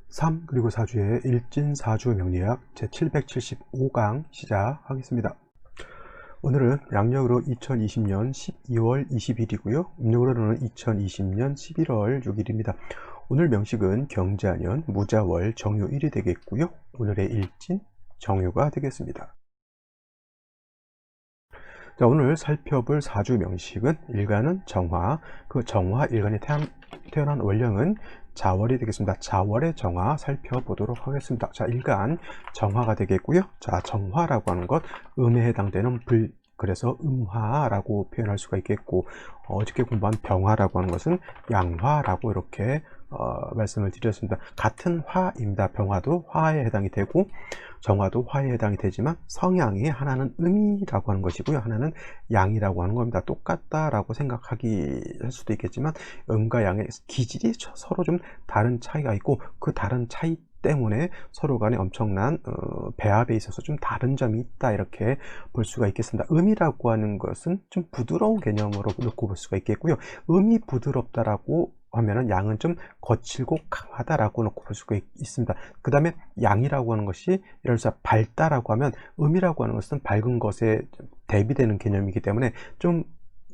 3 그리고 4주의 일진사주 명리학 제775강 시작하겠습니다. 오늘은 양력으로 2020년 12월 20일이고요. 음력으로는 2020년 11월 6일입니다. 오늘 명식은 경자년 무자월 정유 1이 되겠고요. 오늘의 일진 정유가 되겠습니다. 자, 오늘 살펴볼 사주 명식은 일간은 정화, 그 정화 일간이 태어난 월령은 자월이 되겠습니다. 자월의 정화 살펴보도록 하겠습니다. 자, 일간 정화가 되겠고요. 자, 정화라고 하는 것 음에 해당되는 불, 그래서 음화라고 표현할 수가 있겠고, 어저께 공부한 병화라고 하는 것은 양화라고 이렇게 말씀을 드렸습니다. 같은 화입니다. 병화도 화에 해당이 되고 정화도 화에 해당이 되지만 성향이 하나는 음이라고 하는 것이고요, 하나는 양이라고 하는 겁니다. 똑같다라고 생각하기 할 수도 있겠지만 음과 양의 기질이 서로 좀 다른 차이가 있고, 그 다른 차이 때문에 서로 간에 엄청난 배합에 있어서 좀 다른 점이 있다, 이렇게 볼 수가 있겠습니다. 음이라고 하는 것은 좀 부드러운 개념으로 놓고 볼 수가 있겠고요, 음이 부드럽다라고 하면은 양은 좀 거칠고 강하다라고 놓고 볼 수가 있습니다. 그 다음에 양이라고 하는 것이 예를 들어서 밝다라고 하면, 음이라고 하는 것은 밝은 것에 대비되는 개념이기 때문에 좀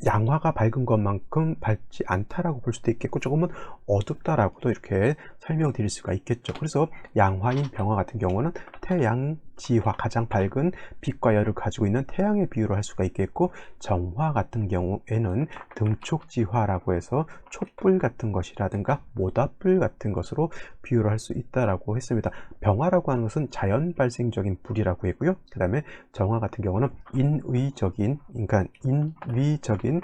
양화가 밝은 것만큼 밝지 않다라고 볼 수도 있겠고, 조금은 어둡다라고도 이렇게 설명드릴 수가 있겠죠. 그래서 양화인 병화 같은 경우는 태양 지화, 가장 밝은 빛과 열을 가지고 있는 태양의 비유를 할 수가 있겠고, 정화 같은 경우에는 등촉지화라고 해서 촛불 같은 것이라든가 모닥불 같은 것으로 비유를 할 수 있다라고 했습니다. 병화라고 하는 것은 자연 발생적인 불이라고 했고요. 그 다음에 정화 같은 경우는 인위적인, 그러니까 인위적인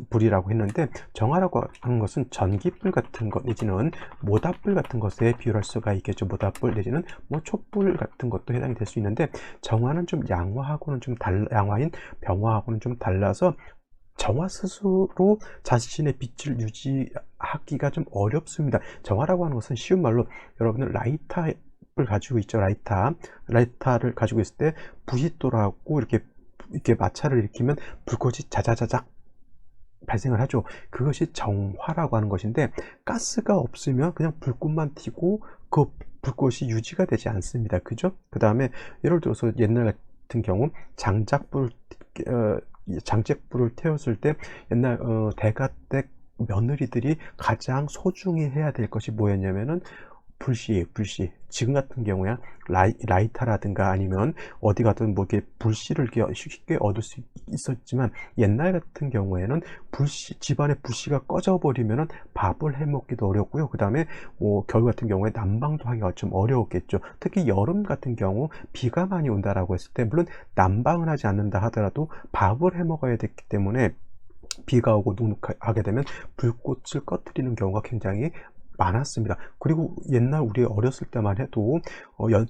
불이라고 했는데, 정화라고 하는 것은 전기불 같은 것 내지는 모닥불 같은 것에 비유할 수가 있겠죠. 모닥불 내지는 뭐 촛불 같은 것도 해당이 될 수 있는데, 정화는 좀 양화하고는 좀 양화인 병화하고는 좀 달라서 정화 스스로 자신의 빛을 유지하기가 좀 어렵습니다. 정화라고 하는 것은 쉬운 말로, 여러분은 라이터를 가지고 있죠. 라이터를 가지고 있을 때 불이 돌아가고 이렇게 마찰을 일으키면 불꽃이 자자자작 발생을 하죠. 그것이 정화라고 하는 것인데, 가스가 없으면 그냥 불꽃만 튀고 그 불꽃이 유지가 되지 않습니다. 그죠? 그 다음에 예를 들어서 옛날 같은 경우 장작불을 태웠을 때, 옛날 대가댁 며느리들이 가장 소중히 해야 될 것이 뭐였냐면은 불씨예요. 불씨. 지금 같은 경우야 라이터라든가 아니면 어디 가든 뭐 이렇게 불씨를 이렇게 쉽게 얻을 수 있었지만, 옛날 같은 경우에는 집안에 불씨가 꺼져 버리면은 밥을 해 먹기도 어렵고요. 그 다음에 뭐 겨울 같은 경우에 난방도 하기가 좀 어려웠겠죠. 특히 여름 같은 경우 비가 많이 온다라고 했을 때, 물론 난방을 하지 않는다 하더라도 밥을 해 먹어야 됐기 때문에 비가 오고 눅눅하게 되면 불꽃을 꺼뜨리는 경우가 굉장히 많았습니다. 그리고 옛날 우리 어렸을 때만 해도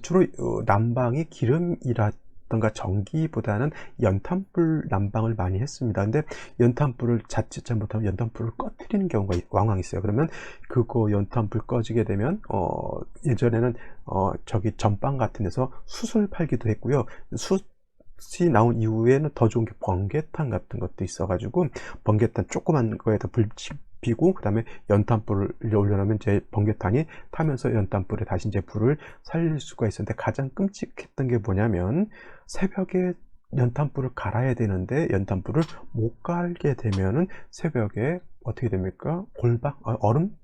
주로 난방이 기름이라던가 전기보다는 연탄불 난방을 많이 했습니다. 근데 연탄불을 자칫 잘못하면 연탄불을 꺼뜨리는 경우가 왕왕 있어요. 그러면 그거 연탄불 꺼지게 되면 예전에는 저기 전방 같은 데서 숯을 팔기도 했고요. 숯이 나온 이후에는 더 좋은 게 번개탄 같은 것도 있어가지고, 번개탄 조그만 거에다 불 피고 그 다음에 연탄불을 올려놓으면 이제 번개탄이 타면서 연탄불에 다시 이제 불을 살릴 수가 있었는데, 가장 끔찍했던 게 뭐냐면, 새벽에 연탄불을 갈아야 되는데 연탄불을 못 갈게 되면은 새벽에 어떻게 됩니까? 얼음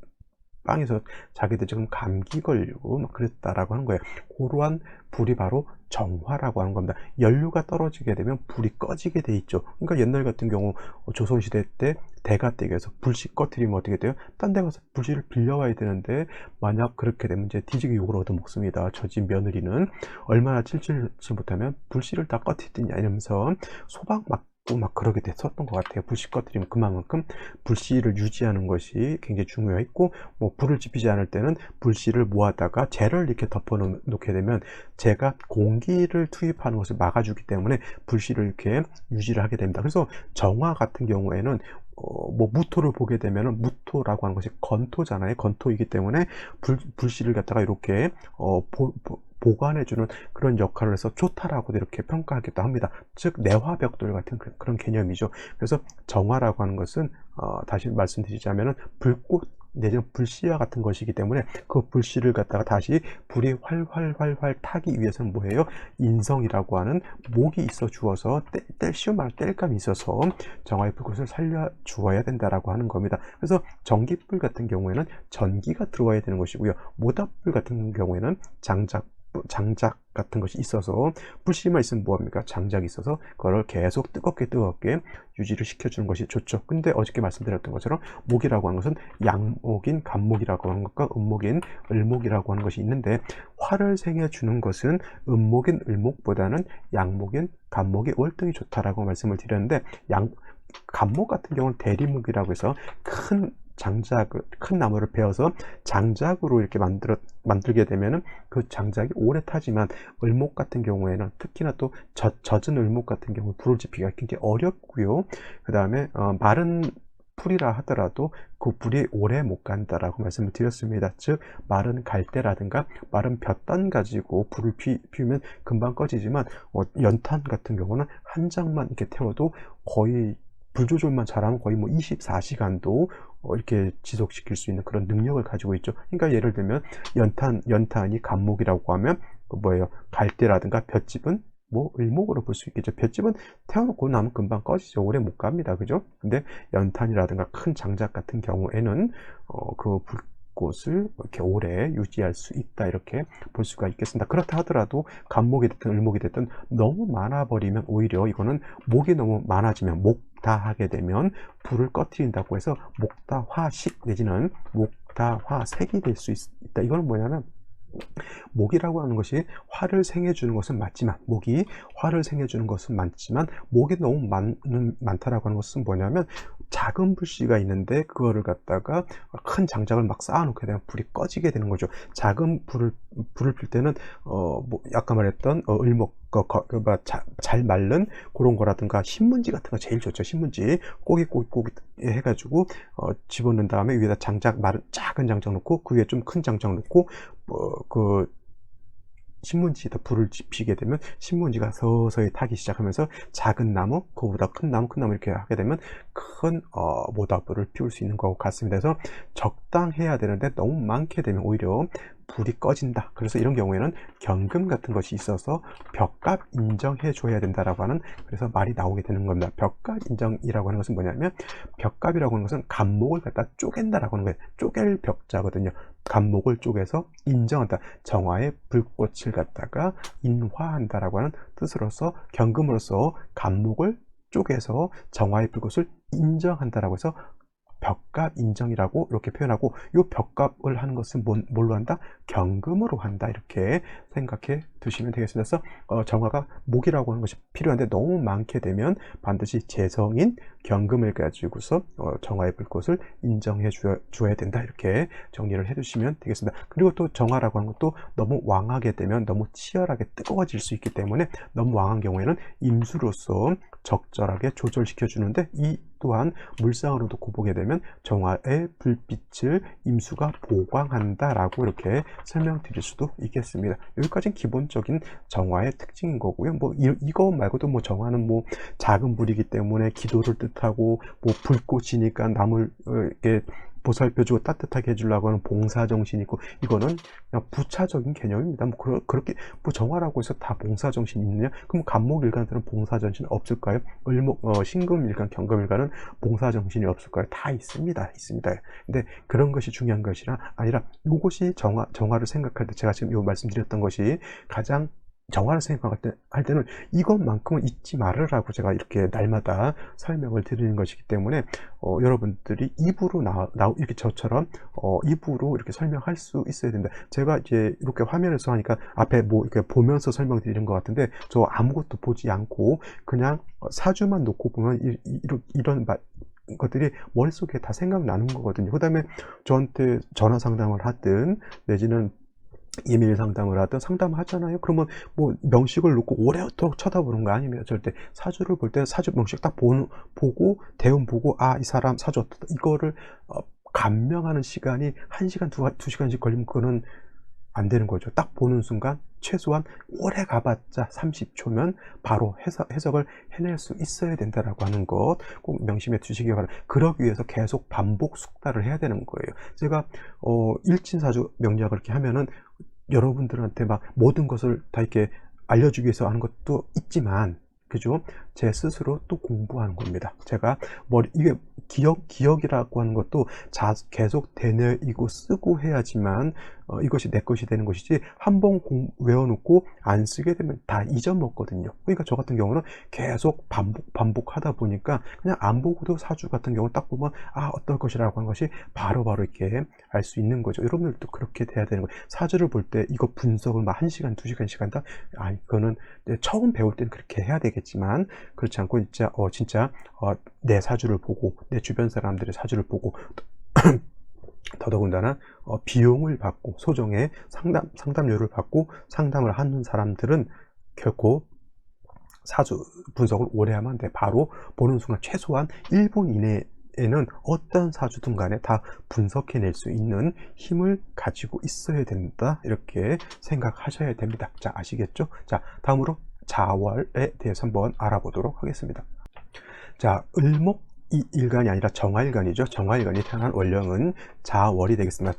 빵에서 자기들 지금 감기 걸리고 막 그랬다라고 하는 거예요. 그러한 불이 바로 정화라고 하는 겁니다. 연료가 떨어지게 되면 불이 꺼지게 돼 있죠. 그러니까 옛날 같은 경우 조선시대 때 대가댁에서 불씨 꺼트리면 어떻게 돼요? 딴 데 가서 불씨를 빌려와야 되는데, 만약 그렇게 되면 이제 뒤지게 욕을 얻어먹습니다. 저 집 며느리는 얼마나 칠칠치 못하면 불씨를 다 꺼트리냐 이러면서 소방 맞고 막 그러게 됐었던 것 같아요. 불씨 꺼트리면 그만큼 불씨를 유지하는 것이 굉장히 중요했고, 뭐 불을 지피지 않을 때는 불씨를 모아다가 재를 이렇게 덮어 놓게 되면 재가 공기를 투입하는 것을 막아주기 때문에 불씨를 이렇게 유지를 하게 됩니다. 그래서 정화 같은 경우에는 뭐 무토를 보게 되면은, 무토라고 하는 것이 건토잖아요. 건토이기 때문에 불씨를 갖다가 이렇게 보관해주는 그런 역할을 해서 좋다라고도 이렇게 평가하기도 합니다. 즉 내화벽돌 같은 그런 개념이죠. 그래서 정화라고 하는 것은 다시 말씀드리자면은 불꽃 내지는 불씨와 같은 것이기 때문에 그 불씨를 갖다가 다시 불이 활활 타기 위해서는 뭐예요? 인성이라고 하는 목이 있어 주어서 쉬운 말로 뗄감이 있어서 정화의 불꽃을 살려 주어야 된다라고 하는 겁니다. 그래서 전기불 같은 경우에는 전기가 들어와야 되는 것이고요. 모닥불 같은 경우에는 장작 같은 것이 있어서, 불씨만 있으면 뭐합니까? 장작이 있어서 그거를 계속 뜨겁게 유지를 시켜주는 것이 좋죠. 근데 어저께 말씀드렸던 것처럼 목이라고 하는 것은 양목인 간목이라고 하는 것과 음목인 을목이라고 하는 것이 있는데, 화를 생해주는 것은 음목인 을목보다는 양목인 간목이 월등히 좋다라고 말씀을 드렸는데, 간목 같은 경우는 대리목이라고 해서 큰 나무를 베어서 장작으로 이렇게 만들게 되면은 그 장작이 오래 타지만, 을목 같은 경우에는 특히나 또 젖은 을목 같은 경우 불을 지피기가 굉장히 어렵고요. 그 다음에 마른 풀이라 하더라도 그 불이 오래 못 간다라고 말씀을 드렸습니다. 즉 마른 갈대라든가 마른 볕단 가지고 불을 피우면 금방 꺼지지만, 연탄 같은 경우는 한 장만 이렇게 태워도 거의 불 조절만 잘하면 거의 뭐 24시간도 이렇게 지속시킬 수 있는 그런 능력을 가지고 있죠. 그러니까 예를 들면 연탄이 간목이라고 하면 뭐예요? 갈대라든가 볏짚은 뭐 을목으로 볼 수 있겠죠. 볏짚은 태워놓고 나면 금방 꺼지죠. 오래 못 갑니다. 그죠? 근데 연탄이라든가 큰 장작 같은 경우에는 그 불꽃을 이렇게 오래 유지할 수 있다, 이렇게 볼 수가 있겠습니다. 그렇다 하더라도 간목이 됐든 을목이 됐든 너무 많아 버리면 오히려 이거는 목이 너무 많아지면, 목다하게 되면 불을 꺼트린다고 해서 목다화식 내지는 목다화색이 될 수 있다. 이거는 뭐냐면, 목이라고 하는 것이 화를 생해주는 것은 맞지만, 목이 너무 많다라고 하는 것은 뭐냐면, 작은 불씨가 있는데 그거를 갖다가 큰 장작을 막 쌓아놓게 되면 불이 꺼지게 되는 거죠. 작은 불을 필 때는 뭐 아까 말했던 을목 잘 말른 그런 거라든가 신문지 같은 거 제일 좋죠. 신문지 꼬깃꼬깃 해가지고 집어넣은 다음에 위에다 작은 장작 놓고 그 위에 좀 큰 장작 놓고 그 신문지에다 불을 지피게 되면 신문지가 서서히 타기 시작하면서 작은 나무, 그거보다 큰 나무 이렇게 하게 되면 큰 모닥불을 피울 수 있는 것과 같습니다. 그래서 적당해야 되는데 너무 많게 되면 오히려 불이 꺼진다. 그래서 이런 경우에는 경금 같은 것이 있어서 벽값 인정해 줘야 된다라고 하는, 그래서 말이 나오게 되는 겁니다. 벽값 인정이라고 하는 것은 뭐냐면, 벽값이라고 하는 것은 간목을 갖다 쪼갠다라고 하는 거예요. 쪼갤 벽자거든요. 간목을 쪼개서 인정한다. 정화의 불꽃을 갖다가 인화한다라고 하는 뜻으로서, 경금으로서 간목을 쪼개서 정화의 불꽃을 인정한다라고 해서 벽값 인정이라고 이렇게 표현하고, 이 벽값을 하는 것은 뭘로 한다? 경금으로 한다. 이렇게 생각해 두시면 되겠습니다. 그래서 정화가 목이라고 하는 것이 필요한데 너무 많게 되면 반드시 재성인 경금을 가지고서 정화의 불꽃을 인정해 주어야 된다. 이렇게 정리를 해 두시면 되겠습니다. 그리고 또 정화라고 하는 것도 너무 왕하게 되면 너무 치열하게 뜨거워질 수 있기 때문에, 너무 왕한 경우에는 임수로서 적절하게 조절시켜 주는데, 이 또한 물상으로 놓고 보게 되면 정화의 불빛을 임수가 보강한다라고 이렇게 설명드릴 수도 있겠습니다. 여기까지는 기본적인 정화의 특징인 거고요. 뭐 이거 말고도 뭐 정화는 뭐 작은 불이기 때문에 기도를 뜻하고, 뭐 불꽃이니까 남을 이렇게 보살펴주고 따뜻하게 해주려고 하는 봉사정신이 있고, 이거는 그냥 부차적인 개념입니다. 뭐 그렇게 뭐 정화라고 해서 다 봉사정신이 있느냐? 그럼 간목일간들은 봉사정신이 없을까요? 신금일간, 경금일간은 봉사정신이 없을까요? 다 있습니다. 근데 그런 것이 중요한 것이 아니라, 이것이 정화를 생각할 때, 제가 지금 요 말씀드렸던 것이 가장, 정화를 생각할 때는 이것만큼은 잊지 말으라고 제가 이렇게 날마다 설명을 드리는 것이기 때문에, 여러분들이 입으로 이렇게 저처럼 입으로 이렇게 설명할 수 있어야 된다. 제가 이제 이렇게 화면에서 하니까 앞에 뭐 이렇게 보면서 설명드리는 것 같은데, 저 아무것도 보지 않고 그냥 사주만 놓고 보면 이런 것들이 머릿속에 다 생각나는 거거든요. 그 다음에 저한테 전화 상담을 하든 내지는 이메일 상담을 하든 상담하잖아요. 그러면 뭐 명식을 놓고 오래도록 쳐다보는 거 아니면, 절대 사주를 볼 때 사주 명식 딱 보고 대운 보고, 이 사람 사주 어떻다, 이거를 감명하는 시간이 1시간 2시간씩 걸리면 그거는 안 되는 거죠. 딱 보는 순간 최소한 오래 가봤자 30초면 바로 해석을 해낼 수 있어야 된다라고 하는 것 꼭 명심해 두시기 바랍니다. 그러기 위해서 계속 반복 숙달을 해야 되는 거예요. 제가 일진사주 명리학을 이렇게 하면은 여러분들한테 막 모든 것을 다 이렇게 알려주기 위해서 하는 것도 있지만, 그죠? 제 스스로 또 공부하는 겁니다. 제가 이게 기억이라고 하는 것도 계속 되뇌이고 쓰고 해야지만 이것이 내 것이 되는 것이지, 한번 외워놓고 안 쓰게 되면 다 잊어먹거든요. 그러니까 저 같은 경우는 계속 반복하다 보니까 그냥 안 보고도 사주 같은 경우 딱 보면 어떨 것이라고 하는 것이 바로바로 이렇게 알 수 있는 거죠. 여러분들도 그렇게 돼야 되는 거예요. 사주를 볼 때 이거 분석을 막 1시간, 2시간 다, 이거는 처음 배울 때는 그렇게 해야 되겠지만, 그렇지 않고 진짜 내 사주를 보고 내 주변 사람들의 사주를 보고 더더군다나 비용을 받고 소정의 상담료를 받고 상담을 하는 사람들은 결코 사주 분석을 오래 하면 안 돼. 바로 보는 순간 최소한 1분 이내에는 어떤 사주든 간에 다 분석해낼 수 있는 힘을 가지고 있어야 된다, 이렇게 생각하셔야 됩니다. 자, 아시겠죠? 자, 다음으로 자월에 대해서 한번 알아보도록 하겠습니다. 자, 을목일간이 아니라 정화일간이죠. 정화일간이 태어난 월령은 자월이 되겠습니다.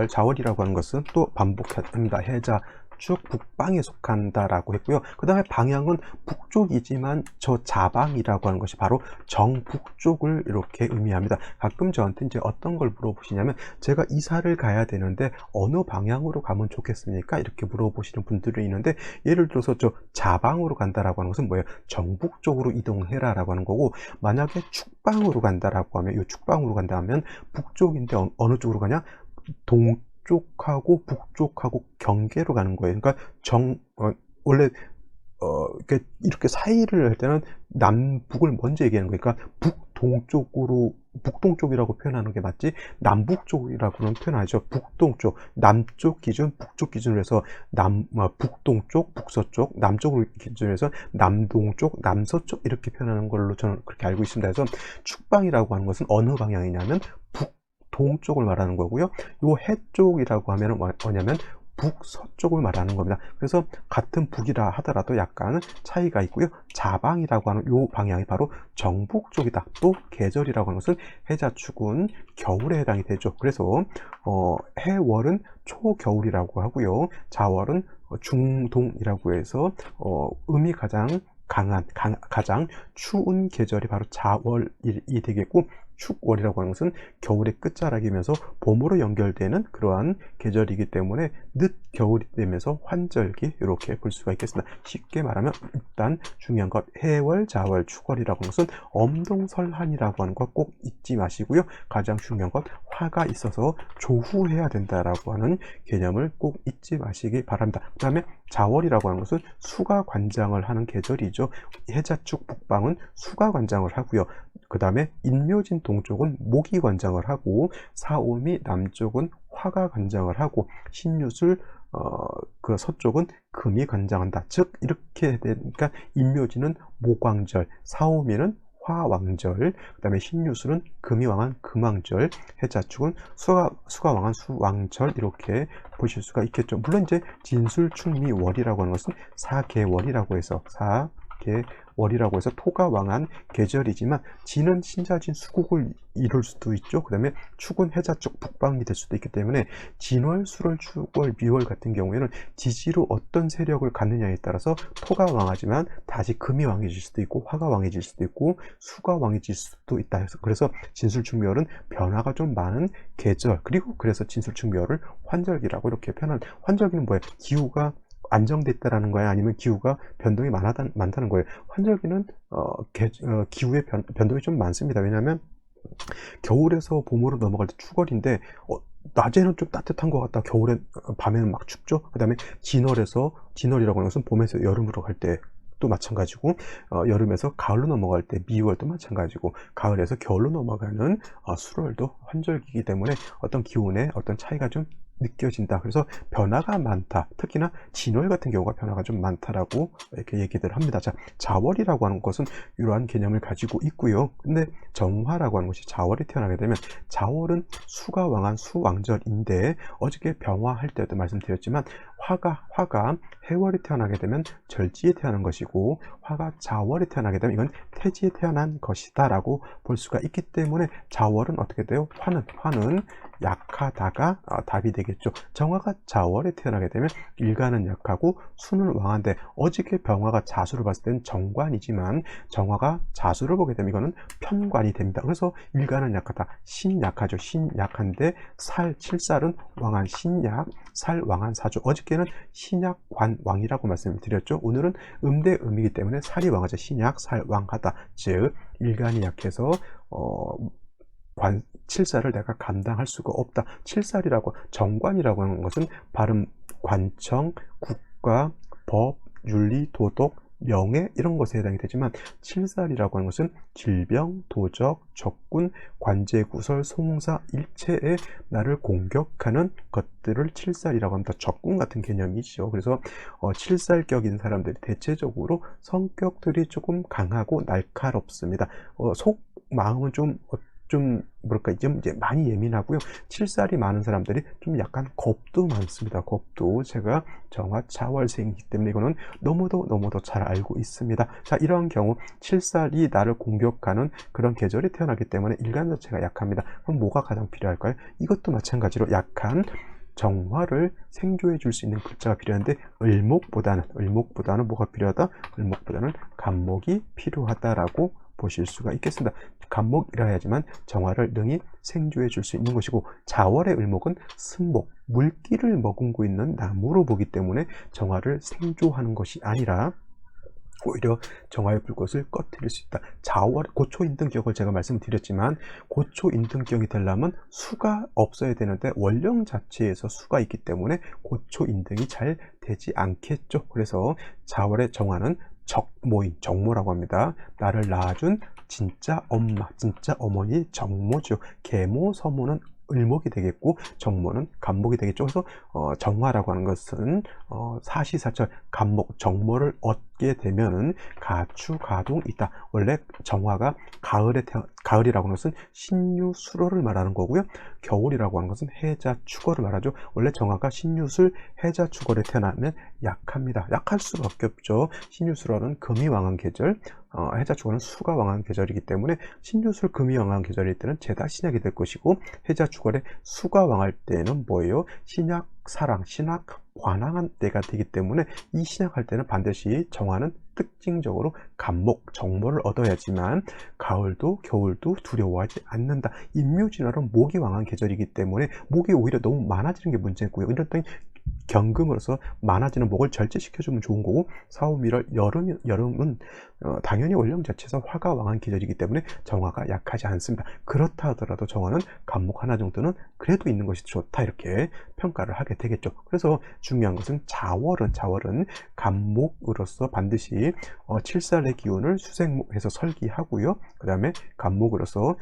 자월이라고 하는 것은 또 반복합니다. 해자 축 북방에 속한다라고 했고요. 그 다음에 방향은 북쪽이지만 저 자방이라고 하는 것이 바로 정북쪽을 이렇게 의미합니다. 가끔 저한테 이제 어떤 걸 물어보시냐면, 제가 이사를 가야 되는데 어느 방향으로 가면 좋겠습니까? 이렇게 물어보시는 분들이 있는데, 예를 들어서 저 자방으로 간다라고 하는 것은 뭐예요? 정북쪽으로 이동해라 라고 하는 거고, 만약에 축방으로 간다라고 하면, 이 축방으로 간다면 북쪽인데 어느 쪽으로 가냐? 동쪽하고 북쪽하고 경계로 가는 거예요. 그러니까 원래 이렇게 사이를 할 때는 남북을 먼저 얘기하는 거니까 북동쪽이라고 표현하는 게 맞지, 남북쪽이라고는 표현하죠. 북동쪽, 남쪽 기준, 북쪽 기준으로 해서 북동쪽, 북서쪽, 남쪽으로 기준으로 해서 남동쪽, 남서쪽 이렇게 표현하는 걸로 저는 그렇게 알고 있습니다. 그래서 축방이라고 하는 것은 어느 방향이냐면 동쪽을 말하는 거고요. 요 해쪽이라고 하면 뭐냐면 북서쪽을 말하는 겁니다. 그래서 같은 북이라 하더라도 약간 차이가 있고요. 자방이라고 하는 요 방향이 바로 정북쪽이다. 또 계절이라고 하는 것은 해자축은 겨울에 해당이 되죠. 그래서 해월은 초겨울이라고 하고요. 자월은 중동이라고 해서 음이 가장 가장 추운 계절이 바로 자월이 되겠고, 축월이라고 하는 것은 겨울의 끝자락이면서 봄으로 연결되는 그러한 계절이기 때문에 늦겨울이 되면서 환절기, 이렇게 볼 수가 있겠습니다. 쉽게 말하면 일단 중요한 것, 해월, 자월, 축월이라고 하는 것은 엄동설한이라고 하는 것 꼭 잊지 마시고요. 가장 중요한 것, 화가 있어서 조후해야 된다라고 하는 개념을 꼭 잊지 마시기 바랍니다. 그 다음에 자월이라고 하는 것은 수가 관장을 하는 계절이죠. 해자축 북방은 수가 관장을 하고요. 그 다음에 인묘진 동쪽은 목이 관장을 하고, 사오미 남쪽은 화가 관장을 하고, 신유술 그 서쪽은 금이 관장한다. 즉 이렇게 되니까 인묘진은 목왕절, 사오미는 화왕절, 그 다음에 신유술은 금이 왕한 금왕절, 해자축은 수가 왕한 수왕절, 이렇게 보실 수가 있겠죠. 물론 이제 진술충미월이라고 하는 것은 사계월이라고 해서 토가 왕한 계절이지만, 진은 신자진 수국을 이룰 수도 있죠. 그 다음에 축은 해자축 북방이 될 수도 있기 때문에 진월, 술월, 축월, 미월 같은 경우에는 지지로 어떤 세력을 갖느냐에 따라서 토가 왕하지만 다시 금이 왕해질 수도 있고, 화가 왕해질 수도 있고, 수가 왕해질 수도 있다 해서, 그래서 진술충미월은 변화가 좀 많은 계절, 그리고 그래서 진술충미월을 환절기라고 이렇게 표현한. 환절기는 뭐예요? 기후가 안정됐다라는 거예요? 아니면 기후가 변동이 많다는 거예요? 환절기는 기후의 변동이 좀 많습니다. 왜냐하면 겨울에서 봄으로 넘어갈 때 축월인데, 낮에는 좀 따뜻한 것 같다. 밤에는 막 춥죠. 그 다음에 진월이라고 하는 것은 봄에서 여름으로 갈 때 또 마찬가지고, 여름에서 가을로 넘어갈 때 미월도 마찬가지고, 가을에서 겨울로 넘어가는 수월도 환절기이기 때문에 어떤 기온에 어떤 차이가 좀 느껴진다. 그래서 변화가 많다. 특히나 진월 같은 경우가 변화가 좀 많다라고 이렇게 얘기들 합니다. 자, 자월이라고 하는 것은 이러한 개념을 가지고 있고요. 근데 정화라고 하는 것이 자월이 태어나게 되면, 자월은 수가 왕한 수왕절인데 어저께 병화할 때도 말씀드렸지만 화가 해월이 태어나게 되면 절지에 태어난 것이고, 화가 자월이 태어나게 되면 이건 태지에 태어난 것이다 라고 볼 수가 있기 때문에 자월은 어떻게 돼요? 화는 약하다가 답이 되겠죠. 정화가 자월에 태어나게 되면 일간은 약하고 수는 왕한데, 어저께 병화가 자수를 봤을 때는 정관이지만 정화가 자수를 보게 되면 이거는 편관이 됩니다. 그래서 일간은 약하다. 신약하죠. 신약한데 칠살은 왕한 신약, 살 왕한 사주. 어저께는 신약 관 왕이라고 말씀드렸죠. 오늘은 음대 음이기 때문에 살이 왕하죠. 신약 살 왕하다. 즉 일간이 약해서 칠살을 내가 감당할 수가 없다. 칠살이라고, 정관이라고 하는 것은 발음, 관청, 국가, 법, 윤리, 도덕, 명예 이런 것에 해당이 되지만, 칠살이라고 하는 것은 질병, 도적, 적군, 관제구설, 송사, 일체에 나를 공격하는 것들을 칠살이라고 합니다. 적군 같은 개념이죠. 그래서 칠살격인 사람들이 대체적으로 성격들이 조금 강하고 날카롭습니다. 마음은 좀 뭐랄까, 이제 많이 예민하고요. 칠살이 많은 사람들이 좀 약간 겁도 많습니다. 겁도. 제가 정화 자월생이기 때문에 이거는 너무도 잘 알고 있습니다. 자, 이러한 경우 칠살이 나를 공격하는 그런 계절이 태어나기 때문에 일간 자체가 약합니다. 그럼 뭐가 가장 필요할까요? 이것도 마찬가지로 약한 정화를 생조해 줄 수 있는 글자가 필요한데, 을목보다는 뭐가 필요하다? 을목보다는 간목이 필요하다라고 보실 수가 있겠습니다. 간목이라 해야지만 정화를 능히 생조해 줄 수 있는 것이고, 자월의 을목은 승목, 물기를 머금고 있는 나무로 보기 때문에 정화를 생조하는 것이 아니라 오히려 정화의 불꽃을 꺼뜨릴 수 있다. 고초인등격을 제가 말씀드렸지만, 고초인등격이 되려면 수가 없어야 되는데 원령 자체에서 수가 있기 때문에 고초인등이 잘 되지 않겠죠. 그래서 자월의 정화는 적모인, 정모라고 합니다. 나를 낳아준 진짜 엄마, 진짜 어머니 정모죠. 계모, 서모는 을목이 되겠고 정모는 간목이 되겠죠. 그래서 정화라고 하는 것은 사시사철 간목, 정모를 얻게 되면은 가추가동 있다. 원래 정화가 가을이라고 하는 것은 신유수로를 말하는 거고요. 겨울이라고 하는 것은 해자축어를 말하죠. 원래 정화가 신유술, 해자축어를 태어나면 약합니다. 약할 수밖에 없죠. 신유술어는 금이 왕한 계절, 해자축어는 수가 왕한 계절이기 때문에 신유술, 금이 왕한 계절일 때는 제다 신약이 될 것이고, 해자축월에 수가 왕할 때는 뭐예요? 신약 사랑, 신약 관항한 때가 되기 때문에 이 신약할 때는 반드시 정화는 특징적으로 간목, 정모를 얻어야지만 가을도 겨울도 두려워하지 않는다. 인묘진화는 목이 왕한 계절이기 때문에 목이 오히려 너무 많아지는 게 문제고요. 이럴 때 경금으로서 많아지는 목을 절제시켜주면 좋은 거고, 4, 5, 1월 여름은 당연히 원령 자체에서 화가 왕한 계절이기 때문에 정화가 약하지 않습니다. 그렇다 하더라도 정화는 간목 하나 정도는 그래도 있는 것이 좋다, 이렇게 평가를 하게 되겠죠. 그래서 중요한 것은 자월은 간목으로서 반드시 칠살의 기운을 수생목해서 설기하고요. 그 다음에 간목으로서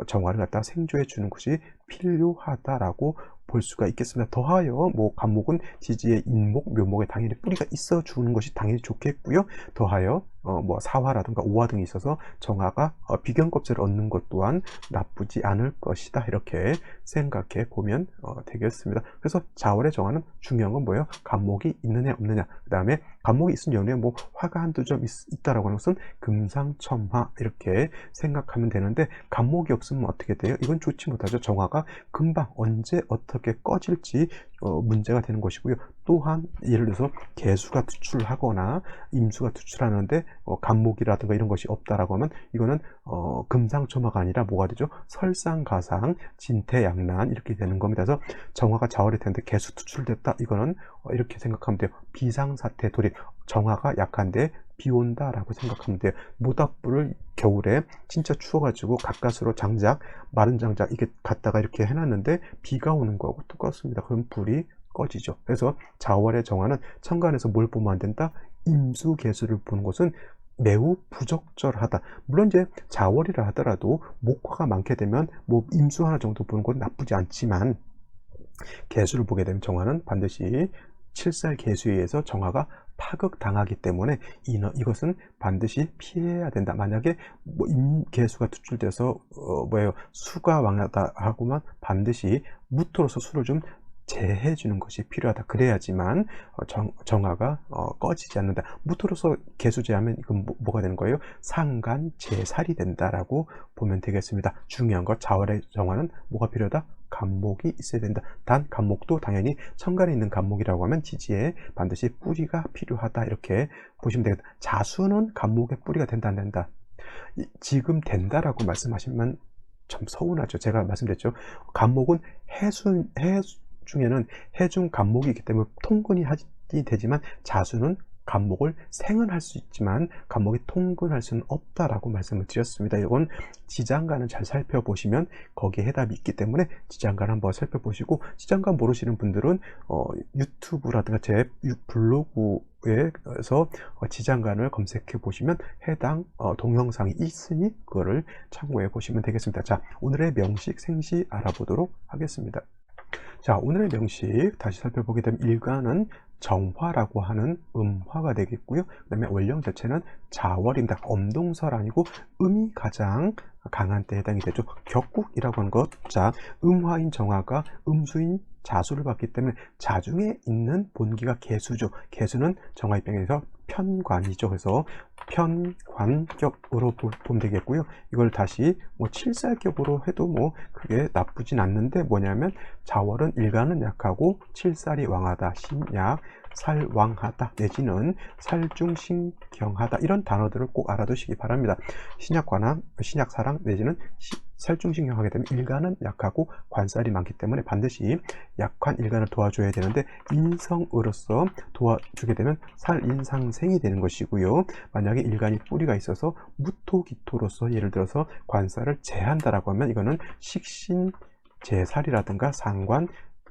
정화를 갖다 생조해 주는 것이 필요하다라고 볼 수가 있겠습니다. 더하여 간목은 지지에 인목, 묘목에 당연히 뿌리가 있어 주는 것이 당연히 좋겠고요. 더하여 사화라든가 오화 등이 있어서 정화가 비견껍질을 얻는 것 또한 나쁘지 않을 것이다, 이렇게 생각해 보면 되겠습니다. 그래서 자월의 정화는 중요한 건 뭐예요? 간목이 있느냐 없느냐. 그 다음에 간목이 있은 연후에 화가 한두 점 있다라고 하는 것은 금상첨화, 이렇게 생각하면 되는데, 간목이 없으면 어떻게 돼요? 이건 좋지 못하죠. 정화가 금방 언제 어떻게 꺼질지 문제가 되는 것이고요. 또한 예를 들어서 개수가 투출하거나 임수가 투출하는데 간목이라든가 이런 것이 없다라고 하면 이거는 금상첨화가 아니라 뭐가 되죠? 설상가상, 진퇴양난, 이렇게 되는 겁니다. 그래서 정화가 자월이 되는데 개수 투출됐다, 이거는 이렇게 생각하면 돼요. 비상사태 돌입, 정화가 약한데 비 온다라고 생각하면 돼요. 모닥불을 겨울에 진짜 추워가지고 가까스로 마른 장작 이게 갖다가 이렇게 해놨는데 비가 오는 거하고 똑같습니다. 그럼 불이 꺼지죠. 그래서 자월의 정화는 천간에서 뭘 보면 안 된다? 임수개수를 보는 것은 매우 부적절하다. 물론 이제 자월이라 하더라도 목화가 많게 되면 임수 하나 정도 보는 건 나쁘지 않지만, 개수를 보게 되면 정화는 반드시 칠살 개수에 의해서 정화가 파극당하기 때문에 이것은 반드시 피해야 된다. 만약에 뭐 개수가 투출돼서 수가 왕하다 하고만 반드시 무토로서 수를 좀 제해 주는 것이 필요하다. 그래야지만 정화가 꺼지지 않는다. 무토로서 개수 제하면 이건 뭐가 되는 거예요? 상간 제살이 된다라고 보면 되겠습니다. 중요한 것, 자월의 정화는 뭐가 필요하다? 간목이 있어야 된다. 단 간목도 당연히 천간에 있는 간목이라고 하면 지지에 반드시 뿌리가 필요하다. 이렇게 보시면 되겠다. 자수는 간목의 뿌리가 된다 안 된다? 지금 된다라고 말씀하시면 참 서운하죠. 제가 말씀드렸죠. 간목은 해 중에는 해중 간목이 있기 때문에 통근이 되지만 자수는 간목을 생은할 수 있지만 간목이 통근할 수는 없다라고 말씀을 드렸습니다. 이건 지장간을 잘 살펴보시면 거기에 해답이 있기 때문에 지장간 한번 살펴보시고, 지장간 모르시는 분들은 유튜브라든가 제 블로그에서 지장간을 검색해 보시면 해당 동영상이 있으니 그거를 참고해 보시면 되겠습니다. 자, 오늘의 명식 생시 알아보도록 하겠습니다. 자, 오늘의 명식 다시 살펴보게 되면 일간은 정화라고 하는 음화가 되겠고요. 그 다음에 원령 자체는 자월입니다. 엄동설 아니고 음이 가장 강한 때에 해당이 되죠. 격국이라고 하는 것, 자, 음화인 정화가 음수인 자수를 받기 때문에 자중에 있는 본기가 개수죠. 개수는 정화 입장에서 편관이죠. 그래서 편관격으로 보면 되겠고요. 이걸 다시 뭐 칠살격으로 해도 뭐 그게 나쁘진 않는데, 뭐냐면 자월은 일간은 약하고 칠살이 왕하다, 신약, 살왕하다 내지는 살중신경하다, 이런 단어들을 꼭 알아두시기 바랍니다. 신약관함, 신약사랑 내지는 살중신경하게 되면 일간은 약하고 관살이 많기 때문에 반드시 약한 일간을 도와줘야 되는데, 인성으로서 도와주게 되면 살인상생이 되는 것이고요. 만약에 일간이 뿌리가 있어서 무토기토로서 예를 들어서 관살을 제한다라고 하면 이거는 식신 제살이라든가 상관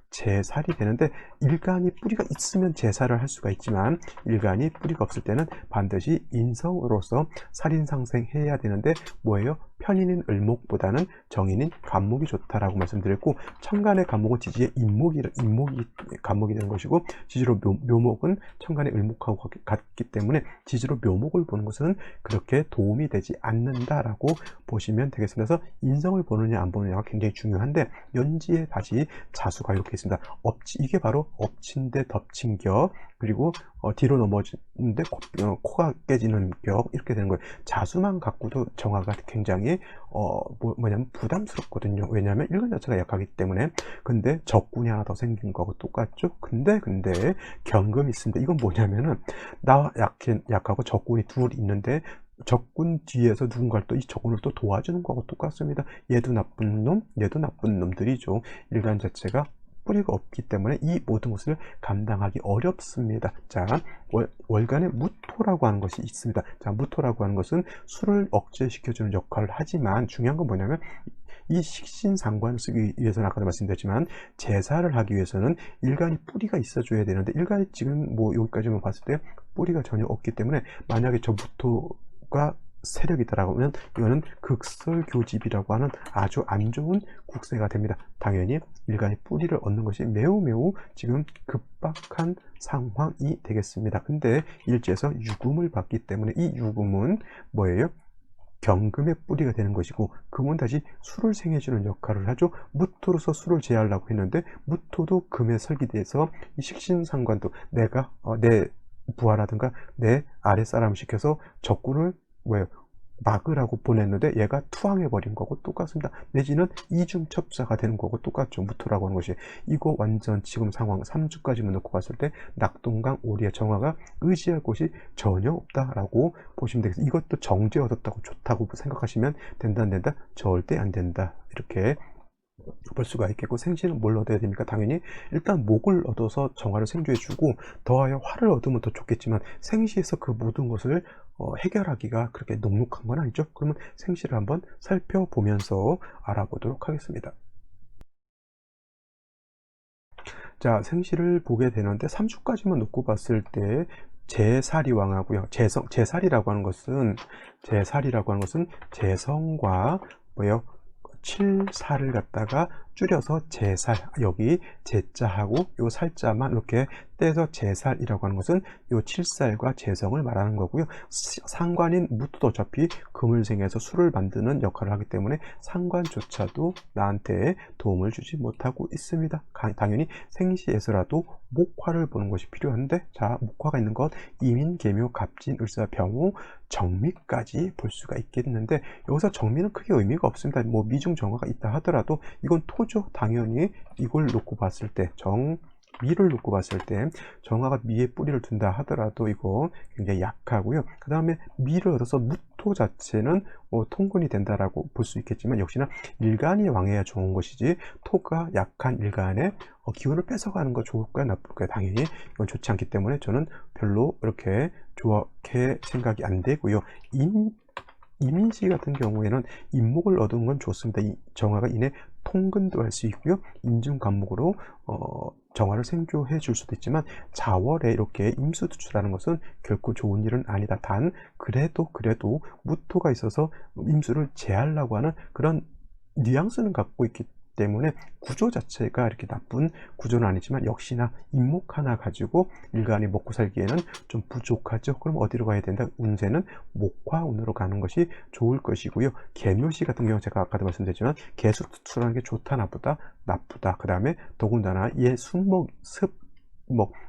제살이 되는데, 일간이 뿌리가 있으면 제살을 할 수가 있지만 일간이 뿌리가 없을 때는 반드시 인성으로서 살인상생해야 되는데, 뭐예요? 편인인 을목보다는 정인인 간목이 좋다라고 말씀드렸고, 천간의 간목은 지지의 인목이 간목이 되는 것이고, 지지로 묘목은 천간의 을목하고 같기 때문에 지지로 묘목을 보는 것은 그렇게 도움이 되지 않는다라고 보시면 되겠습니다. 그래서 인성을 보느냐 안 보느냐가 굉장히 중요한데, 연지에 다시 자수가 이렇게 있습니다. 이게 바로 엎친 데 덮친 격, 그리고 뒤로 넘어지는데 코가 깨지는 격, 이렇게 되는 거예요. 자수만 갖고도 정화가 굉장히 뭐냐면 부담스럽거든요. 왜냐하면 일간 자체가 약하기 때문에. 근데 적군이 하나 더 생긴 거하고 똑같죠. 근데 경금이 있습니다. 이건 뭐냐면은 나 약하고 적군이 둘 있는데 적군 뒤에서 누군가를 또 이 적군을 또 도와주는 거하고 똑같습니다. 얘도 나쁜 놈, 얘도 나쁜 놈들이죠. 일간 자체가 뿌리가 없기 때문에 이 모든 것을 감당하기 어렵습니다. 자, 월간에 무토라고 하는 것이 있습니다. 자, 무토라고 하는 것은 술을 억제시켜주는 역할을 하지만, 중요한 건 뭐냐면 이 식신상관을 쓰기 위해서는 아까도 말씀드렸지만 제사를 하기 위해서는 일간이 뿌리가 있어줘야 되는데, 일간이 지금 뭐 여기까지만 봤을 때 뿌리가 전혀 없기 때문에 만약에 저 무토가 세력이다라고 하면 이거는 극설교집이라고 하는 아주 안 좋은 국세가 됩니다. 당연히 일간이 뿌리를 얻는 것이 매우 지금 급박한 상황이 되겠습니다. 근데 일지에서 유금을 받기 때문에 이 유금은 뭐예요? 경금의 뿌리가 되는 것이고, 금은 다시 술을 생해주는 역할을 하죠. 무토로서 술을 제하려고 했는데 무토도 금에 설기돼서 이 식신상관도 내가 내 부하라든가 내 아랫사람을 시켜서 적군을 막으라고 보냈는데 얘가 투항해버린 거고 똑같습니다. 내지는 이중첩사가 되는 거고 똑같죠. 무토라고 하는 것이. 이거 완전 지금 상황 3주까지만 놓고 봤을 때 낙동강 오리의 정화가 의지할 곳이 전혀 없다라고 보시면 되겠습니다. 이것도 정제 얻었다고 좋다고 생각하시면 된다 절대 안 된다, 이렇게 볼 수가 있겠고, 생시는 뭘 얻어야 됩니까? 당연히 일단 목을 얻어서 정화를 생조해 주고 더하여 화를 얻으면 더 좋겠지만, 생시에서 그 모든 것을 해결하기가 그렇게 녹록한 건 아니죠. 그러면 생시를 한번 살펴보면서 알아보도록 하겠습니다. 자, 생시를 보게 되는데 3주까지만 놓고 봤을 때 제살이 왕하고요. 제살이라고 하는 것은 재성과 칠살을 갖다가 줄여서 제살, 여기 제자하고 요 살자만 이렇게 떼서 제살이라고 하는 것은 요 칠살과 재성을 말하는 거고요. 상관인 무토도 어차피 금을생해서 술을 만드는 역할을 하기 때문에 상관조차도 나한테 도움을 주지 못하고 있습니다. 당연히 생시에서라도 목화를 보는 것이 필요한데, 자, 목화가 있는 것 이민, 계묘, 갑진, 을사, 병호, 정미까지 볼 수가 있겠는데, 여기서 정미는 크게 의미가 없습니다. 뭐 미중 정화가 있다 하더라도 이건 토죠. 당연히 이걸 놓고 봤을 때, 미를 놓고 봤을 때 정화가 미에 뿌리를 둔다 하더라도 이거 굉장히 약하고요. 그 다음에 미를 얻어서 무토 자체는 통근이 된다라고 볼 수 있겠지만, 역시나 일간이 왕해야 좋은 것이지 토가 약한 일간에 기운을 뺏어가는 거 좋을까요, 나쁠까요? 당연히 이건 좋지 않기 때문에 저는 별로 이렇게 좋게 생각이 안 되고요. 이민시 같은 경우에는 인목을 얻은 건 좋습니다. 이 정화가 인해 통근도 할 수 있고요. 인중간목으로 정화를 생교해 줄 수도 있지만, 자월에 이렇게 임수투출하는 것은 결코 좋은 일은 아니다. 단 그래도 무토가 있어서 임수를 제하려고 하는 그런 뉘앙스는 갖고 있기 때문에 구조 자체가 이렇게 나쁜 구조는 아니지만, 역시나 인목 하나 가지고 일간이 먹고 살기에는 좀 부족하죠. 그럼 어디로 가야 된다? 운세는 목화운으로 가는 것이 좋을 것이고요. 계묘시 같은 경우 제가 아까도 말씀드렸지만 계수 투출하는 게 좋다 나쁘다? 나쁘다. 그 다음에 더군다나 얘 순목,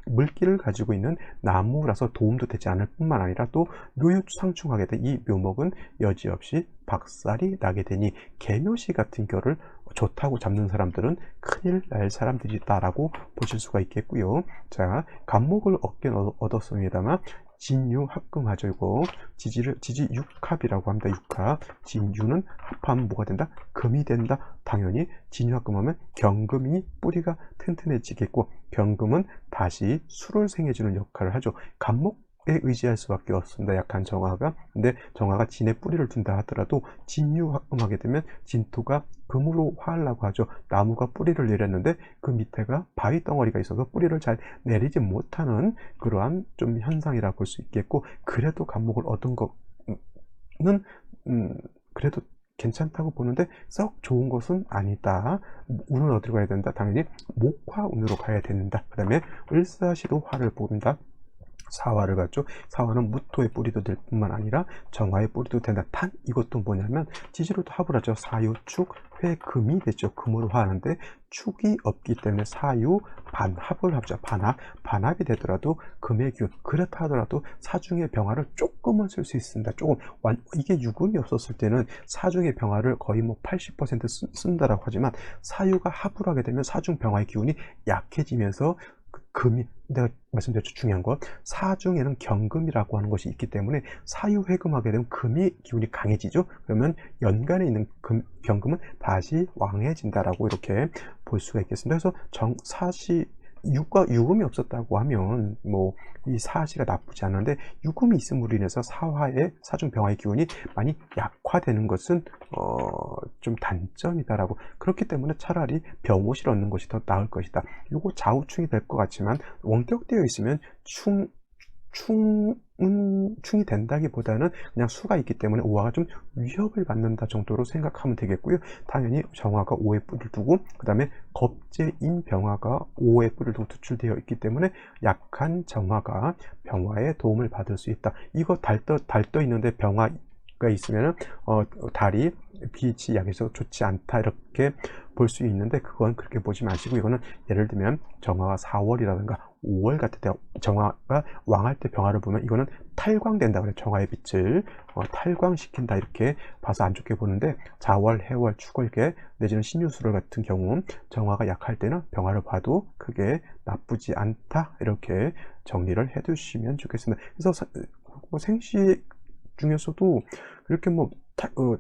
물기를 가지고 있는 나무라서 도움도 되지 않을 뿐만 아니라 또 묘유상충하게 된 이 묘목은 여지없이 박살이 나게 되니, 계묘시 같은 결을 좋다고 잡는 사람들은 큰일 날 사람들이다라고 보실 수가 있겠고요. 자, 간목을 얻긴 얻었습니다만 진유 합금하죠. 이거 지지 육합이라고 합니다. 육합. 진유는 합하면 뭐가 된다? 금이 된다. 당연히 진유 합금하면 경금이 뿌리가 튼튼해지겠고, 경금은 다시 술을 생해주는 역할을 하죠. 간목에 의지할 수밖에 없습니다. 약한 정화가. 근데 정화가 진에 뿌리를 둔다 하더라도 진유 합금하게 되면 진토가 금으로 화하려고 하죠. 나무가 뿌리를 내렸는데 그 밑에가 바위 덩어리가 있어서 뿌리를 잘 내리지 못하는 그러한 좀 현상이라 볼 수 있겠고, 그래도 간목을 얻은 거는 그래도 괜찮다고 보는데 썩 좋은 것은 아니다. 운은 어디로 가야 된다? 당연히 목화운으로 가야 된다. 그 다음에 을사시도 화를 본다. 사화를 봤죠. 사화는 무토의 뿌리도 될 뿐만 아니라 정화의 뿌리도 된다. 단 이것도 뭐냐면 지지로도 합을 하죠. 사유축 회금이 됐죠. 금으로 화하는데 축이 없기 때문에 사유 반합을 하죠. 반합이 되더라도 금의 기운, 그렇다 하더라도 사중의 병화를 조금은 쓸 수 있습니다. 조금. 이게 유금이 없었을 때는 사중의 병화를 거의 뭐 80% 쓴다라고 하지만, 사유가 합을 하게 되면 사중 병화의 기운이 약해지면서 금이, 내가 말씀드렸죠. 중요한 것, 사중에는 경금이라고 하는 것이 있기 때문에 사유회금하게 되면 금이 기운이 강해지죠. 그러면 연간에 있는 경금은 다시 왕해진다라고 이렇게 볼 수가 있겠습니다. 그래서 유금이 없었다고 하면 뭐 이 사시가 나쁘지 않은데, 유금이 있음으로 인해서 사화의 사중 병화의 기운이 많이 약화되는 것은 좀 단점이다라고. 그렇기 때문에 차라리 병옷을 얻는 것이 더 나을 것이다. 요거 좌우충이 될 것 같지만 원격되어 있으면 충이 된다기보다는 그냥 수가 있기 때문에 오화가 좀 위협을 받는다 정도로 생각하면 되겠고요. 당연히 정화가 5의 뿌리를 두고, 그 다음에 겁재인 병화가 5의 뿌리를 두고 투출되어 있기 때문에 약한 정화가 병화의 도움을 받을 수 있다. 이거 달떠 있는데 병화가 있으면은 달이 빛이 약해서 좋지 않다 이렇게 볼 수 있는데, 그건 그렇게 보지 마시고, 이거는 예를 들면 정화가 4월이라든가 5월 같을 때 정화가 왕할 때 병화를 보면 이거는 탈광된다 그래요. 정화의 빛을 탈광시킨다 이렇게 봐서 안 좋게 보는데, 자월, 해월, 축월계 내지는 신유술월 같은 경우 정화가 약할 때는 병화를 봐도 크게 나쁘지 않다 이렇게 정리를 해 두시면 좋겠습니다. 그래서 생시 중에서도 그렇게 뭐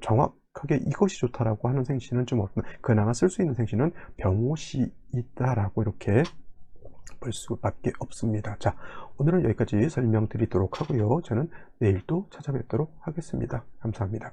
정확하게 이것이 좋다라고 하는 생시는 좀 없습니다. 그나마 쓸 수 있는 생시는 병옷이 있다라고 이렇게 볼 수밖에 없습니다. 자, 오늘은 여기까지 설명드리도록 하고요. 저는 내일 또 찾아뵙도록 하겠습니다. 감사합니다.